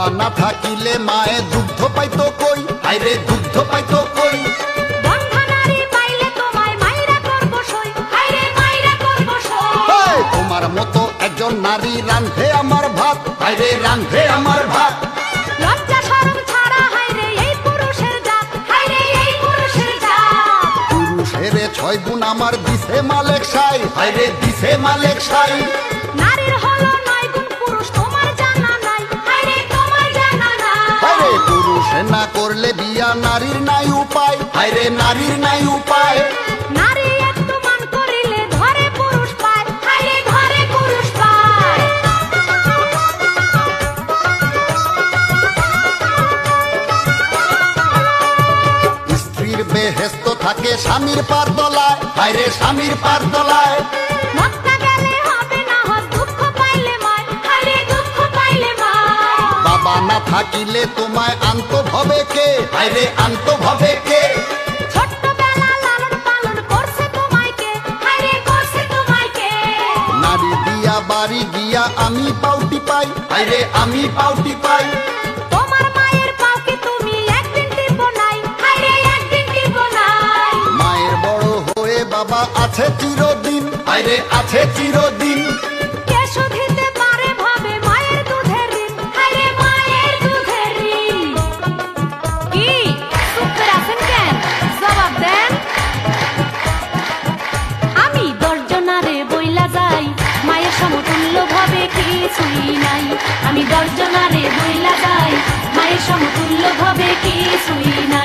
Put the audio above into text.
বাবা না থাকিলে মায়ে দুগ্ধ পাইতো কই, আইরে দুগ্ধ পাইতো কই। তোমার মতো একজন নারী রান্ধে আমার ভাত, আইরে রান্ধে আমার ভাত। পুরুষের 6 গুণ আমার দিছে মালেক সাই, আইরে দিছে মালেক সাই। নারীর হলো 9 গুণ, পুরুষ তোমার জানা নাই, আইরে তোমার জানা নাই। আইরে পুরুষে না করলে বিয়া নারীর নাই উপায়, আইরে নারীর নাই উপায়। নারী একটু মান করিলে ঘরে পুরুষ পায়, আইরে ঘরে পুরুষ পায়। স্ত্রীর বেহেস্ত থাকে স্বামীর পার তলায়, আইরে স্বামীর পার তলায়। মক্কা গেলে হবে না হজ, দুঃখ পাইলে মায়, আইরে দুঃখ পাইলে মায়। বাবা না থাকিলে তোমায় আনতো ভবে কে, আইরে আনতো ভবে কে। ছোট্টবেলা লালন পালন করছে তোমায় কে, আইরে করছে তোমায় কে। নারী দিয়া বাড়ি গিয়া আমি পাউটি পাই, আইরে আমি পাউটি পাই। তোমার মায়ের পাও কি তুমি একদিন টিপো নাই, আইরে একদিন টিপো নাই। মায়ের বড় হয়ে বাবা আছে চিরদিন, আইরে আছে চিরদিন। কে শুধিতে পারে ভাবে মায়ের দুধের ঋণ, আইরে মায়ের দুধের ঋণ। কি চুপ করে আছেন কেন? জবাব দেন। আমি দর্জনারে বইলা যাই, মায়ের সমতুল্য ভাবে কিছুই নাই। আমি দর্জনারে বইলা যাই, মায়ের সমতুল্য ভাবে কিছুই নাই।